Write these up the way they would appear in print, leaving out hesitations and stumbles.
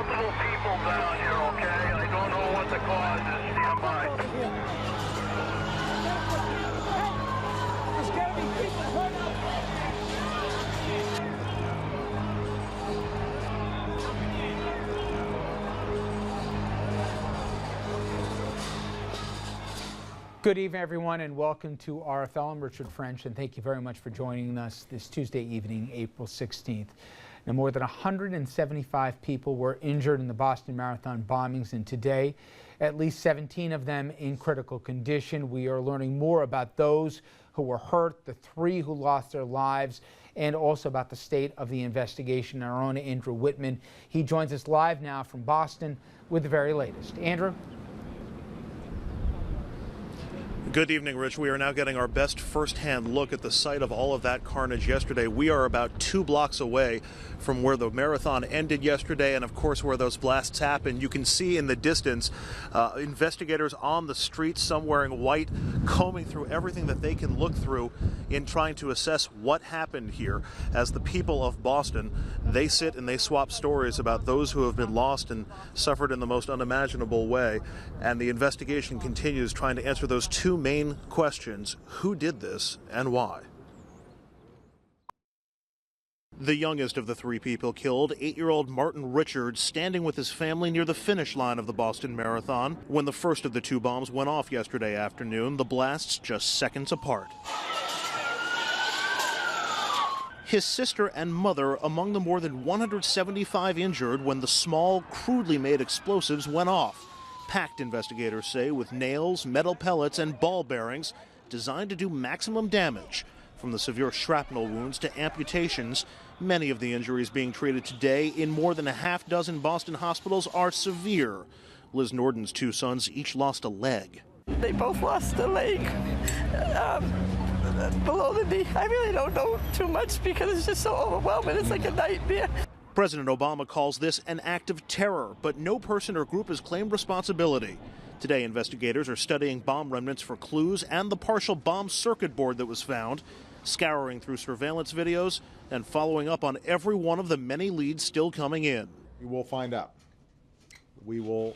multiple people down here, okay? I don't know what the cause is. Stand by. There's got to be people hurt out there. Good evening, everyone, and welcome to RFL. I'm Richard French, and thank you very much for joining us this Tuesday evening, April 16th. Now, more than 175 people were injured in the Boston Marathon bombings, and today, at least 17 of them in critical condition. We are learning more about those who were hurt, the 3 who lost their lives, and also about the state of the investigation. Our own Andrew Whitman, he joins us live now from Boston with the very latest. Andrew? Good evening, Rich. We are now getting our best first-hand look at the site of all of that carnage yesterday. We are about 2 blocks away from where the marathon ended yesterday and, of course, where those blasts happened. You can see in the distance investigators on the streets, some wearing white, combing through everything that they can look through in trying to assess what happened here. As the people of Boston, they sit and they swap stories about those who have been lost and suffered in the most unimaginable way. And the investigation continues, trying to answer those 2 main questions: who did this and why? The youngest of the 3 people killed, 8-year-old Martin Richards, standing with his family near the finish line of the Boston Marathon when the first of the 2 bombs went off yesterday afternoon, the blasts just seconds apart. His sister and mother among the more than 175 injured when the small, crudely made explosives went off. Packed, investigators say, with nails, metal pellets, and ball bearings designed to do maximum damage. From the severe shrapnel wounds to amputations, many of the injuries being treated today in more than a half-dozen Boston hospitals are severe. Liz Norden's 2 sons each lost a leg. They both lost a leg below the knee. I really don't know too much because it's just so overwhelming. It's like a nightmare. President Obama calls this an act of terror, but no person or group has claimed responsibility. Today, investigators are studying bomb remnants for clues and the partial bomb circuit board that was found, scouring through surveillance videos and following up on every one of the many leads still coming in. We will find out. We will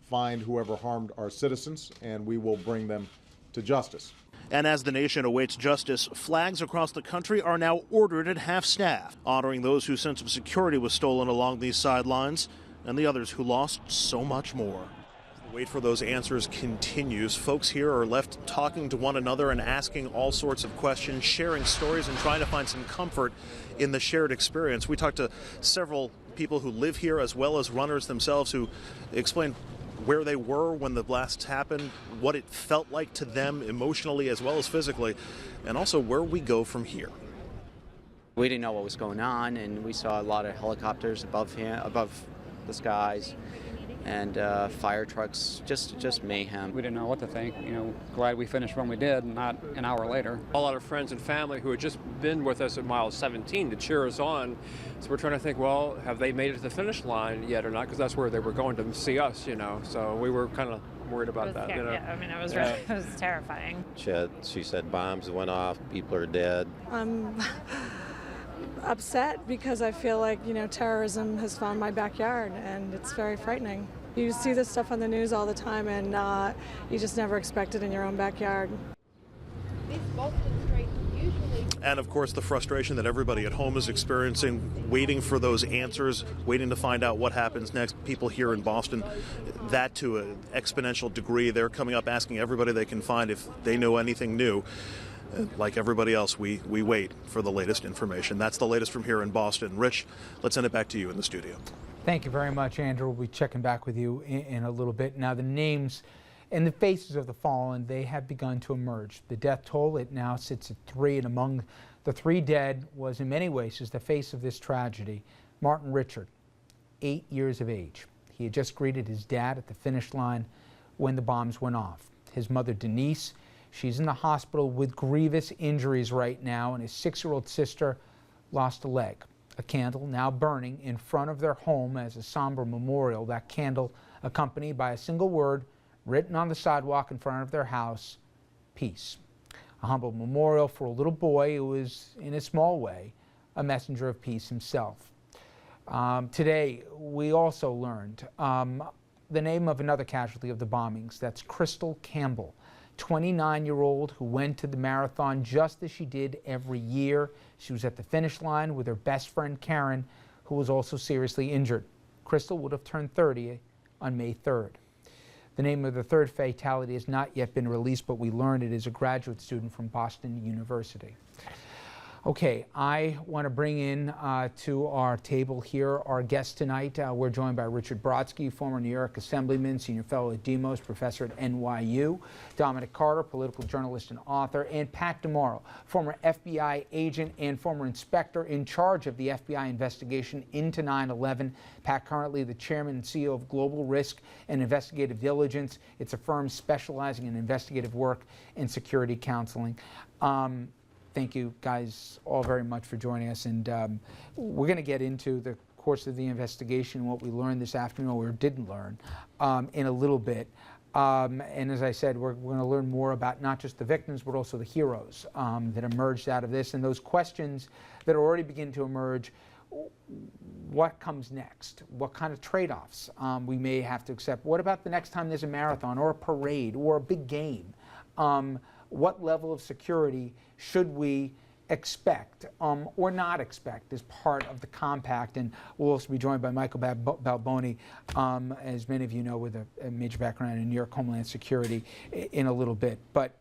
find whoever harmed our citizens, and we will bring them to justice. And as the nation awaits justice, flags across the country are now ordered at half-staff, honoring those whose sense of security was stolen along these sidelines and the others who lost so much more. The wait for those answers continues. Folks here are left talking to one another and asking all sorts of questions, sharing stories and trying to find some comfort in the shared experience. We talked to several people who live here as well as runners themselves who explained where they were when the blasts happened, what it felt like to them emotionally as well as physically, and also where we go from here. We didn't know what was going on, and we saw a lot of helicopters above the skies, and fire trucks, just mayhem. We didn't know what to think. Glad we finished when we did, not an hour later. A lot of friends and family who had just been with us at mile 17 to cheer us on. So we're trying to think, well, have they made it to the finish line yet or not? Because that's where they were going to see us, So we were kind of worried about that. Yeah, I mean, it was really, it was terrifying. She said bombs went off, people are dead. I'm upset because I feel like, terrorism has found my backyard, and it's very frightening. You see this stuff on the news all the time, and you just never expect it in your own backyard. And of course the frustration that everybody at home is experiencing, waiting for those answers, waiting to find out what happens next. People here in Boston, that to an exponential degree, they're coming up asking everybody they can find if they know anything new. Like everybody else, we wait for the latest information. That's the latest from here in Boston. Rich, let's send it back to you in the studio. Thank you very much, Andrew. We'll be checking back with you in a little bit. Now, the names and the faces of the fallen, they have begun to emerge. The death toll, it now sits at 3, and among the 3 dead was in many ways the face of this tragedy, Martin Richard, 8 years of age. He had just greeted his dad at the finish line when the bombs went off. His mother, Denise, she's in the hospital with grievous injuries right now, and his 6-year-old sister lost a leg. A candle now burning in front of their home as a somber memorial. That candle accompanied by a single word written on the sidewalk in front of their house, peace. A humble memorial for a little boy who was, in a small way, a messenger of peace himself. Today, we also learned the name of another casualty of the bombings. That's Crystal Campbell, 29-year-old who went to the marathon just as she did every year. She was at the finish line with her best friend Karen, who was also seriously injured. Crystal would have turned 30 on May 3rd. The name of the third fatality has not yet been released, but we learned it is a graduate student from Boston University. Okay, I want to bring in to our table here our guest tonight. We're joined by Richard Brodsky, former New York Assemblyman, Senior Fellow at Demos, Professor at NYU, Dominic Carter, political journalist and author, and Pat DeMauro, former FBI agent and former inspector in charge of the FBI investigation into 9/11. Pat, currently the chairman and CEO of Global Risk and Investigative Diligence. It's a firm specializing in investigative work and security counseling. Thank you guys all very much for joining us, and we're going to get into the course of the investigation, what we learned this afternoon, or didn't learn, in a little bit. And as I said, we're going to learn more about not just the victims, but also the heroes that emerged out of this, and those questions that are already beginning to emerge. What comes next? What kind of trade-offs we may have to accept? What about the next time there's a marathon or a parade or a big game? What level of security should we expect or not expect as part of the compact? And we'll also be joined by Michael Balboni, as many of you know, with a major background in New York Homeland Security in a little bit. But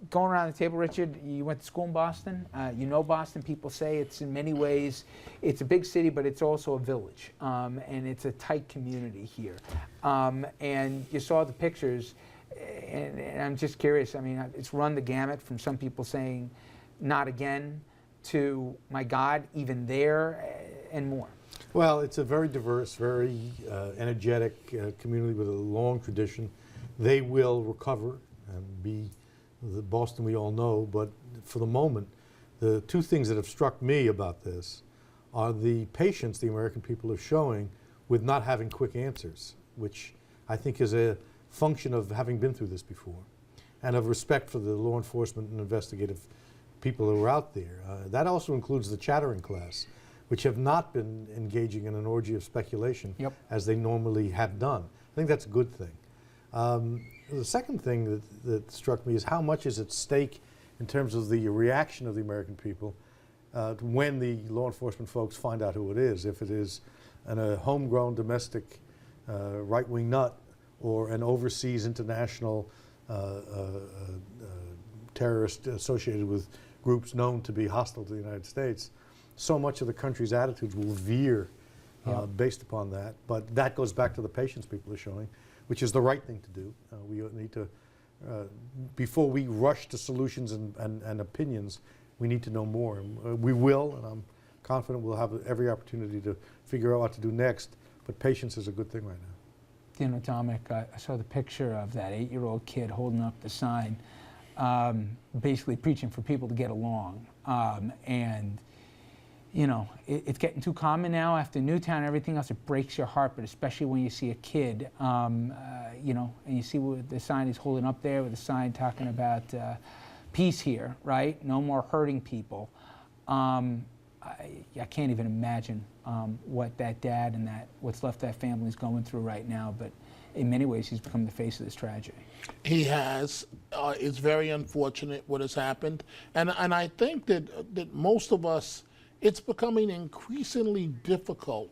going around the table, Richard, you went to school in Boston. You know Boston. People say it's in many ways, it's a big city, but it's also a village. And it's a tight community here. And you saw the pictures. And I'm just curious, I mean, it's run the gamut from some people saying, not again, to, my God, even there, and more. Well, it's a very diverse, very energetic community with a long tradition. They will recover and be the Boston we all know, but for the moment, the two things that have struck me about this are the patience the American people are showing with not having quick answers, which I think is a function of having been through this before, and of respect for the law enforcement and investigative people who are out there. That also includes the chattering class, which have not been engaging in an orgy of speculation as they normally have done. I think that's a good thing. The second thing that struck me is how much is at stake in terms of the reaction of the American people when the law enforcement folks find out who it is. If it is a homegrown domestic right-wing nut, or an overseas international terrorist associated with groups known to be hostile to the United States, so much of the country's attitudes will veer based upon that. But that goes back to the patience people are showing, which is the right thing to do. We need to, before we rush to solutions and opinions, we need to know more. We will, and I'm confident we'll have every opportunity to figure out what to do next, but patience is a good thing right now. You know, Dominic, I saw the picture of that 8-year-old kid holding up the sign, basically preaching for people to get along. And, you know, it's getting too common now after Newtown and everything else. It breaks your heart, but especially when you see a kid, you know, and you see what the sign he's holding up there with a sign talking about peace here, right? No more hurting people. I can't even imagine what that dad and what's left of that family is going through right now, but in many ways he's become the face of this tragedy. He has. It's very unfortunate what has happened, and I think that most of us, it's becoming increasingly difficult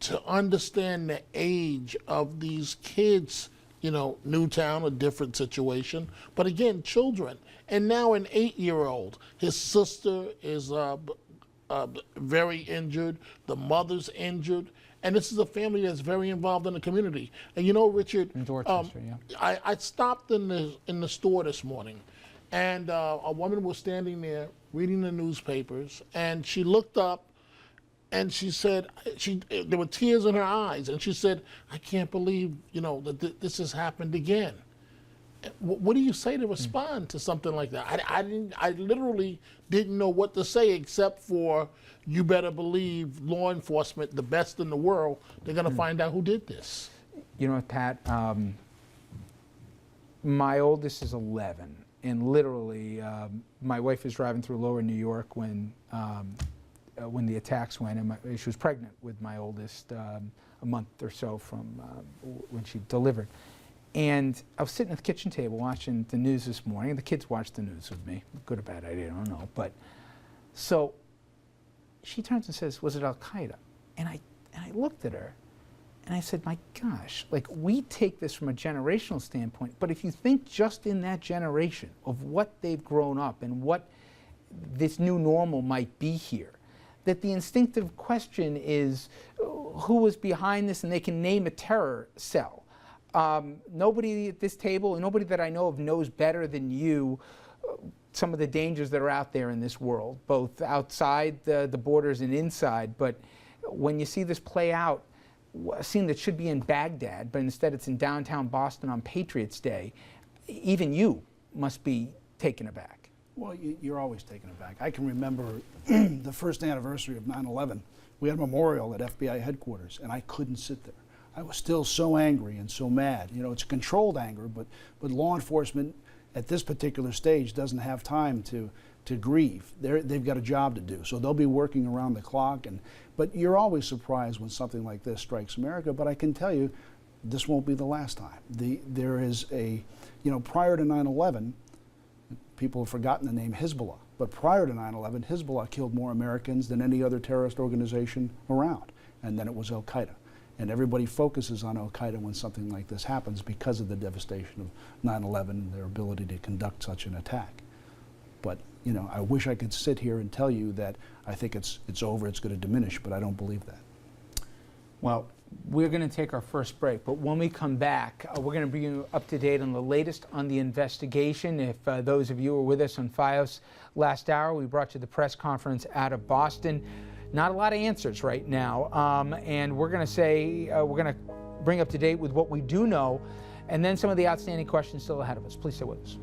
to understand the age of these kids. You know, Newtown, a different situation, but again, children, and now an 8-year-old. His sister is very injured, the mother's injured, and this is a family that's very involved in the community. And you know, Richard, in Dorchester, I stopped in the store this morning, and a woman was standing there reading the newspapers, and she looked up, and she said, there were tears in her eyes, and she said, "I can't believe, you know, that this has happened again." What do you say to respond to something like that? I literally didn't know what to say except for, you better believe law enforcement, the best in the world, they're going to find out who did this. You know, Pat, my oldest is 11, and literally my wife was driving through Lower New York when when the attacks went, and she was pregnant with my oldest a month or so from when she delivered. And I was sitting at the kitchen table watching the news this morning. The kids watched the news with me. Good or bad idea, I don't know. But so she turns and says, "Was it Al-Qaeda?" And I looked at her and I said, my gosh, like, we take this from a generational standpoint, but if you think just in that generation of what they've grown up and what this new normal might be here, that the instinctive question is who was behind this, and they can name a terror cell. Nobody at this table, and nobody that I know of, knows better than you some of the dangers that are out there in this world, both outside the borders and inside. But when you see this play out, a scene that should be in Baghdad, but instead it's in downtown Boston on Patriots Day, even you must be taken aback. Well, you're always taken aback. I can remember the first anniversary of 9/11. We had a memorial at FBI headquarters, and I couldn't sit there. I was still so angry and so mad. You know, it's a controlled anger, but law enforcement at this particular stage doesn't have time to grieve. They've got a job to do, so they'll be working around the clock. But you're always surprised when something like this strikes America. But I can tell you, this won't be the last time. There is prior to 9/11, people have forgotten the name Hezbollah. But prior to 9/11, Hezbollah killed more Americans than any other terrorist organization around. And then it was Al-Qaeda. And everybody focuses on Al-Qaeda when something like this happens because of the devastation of 9/11 and their ability to conduct such an attack. But, I wish I could sit here and tell you that I think it's over, it's going to diminish, but I don't believe that. Well, we're going to take our first break, but when we come back, we're going to bring you up to date on the latest on the investigation. If those of you who were with us on FiOS last hour, we brought you the press conference out of Boston. Not a lot of answers right now, and we're going to bring up to date with what we do know, and then some of the outstanding questions still ahead of us. Please stay with us.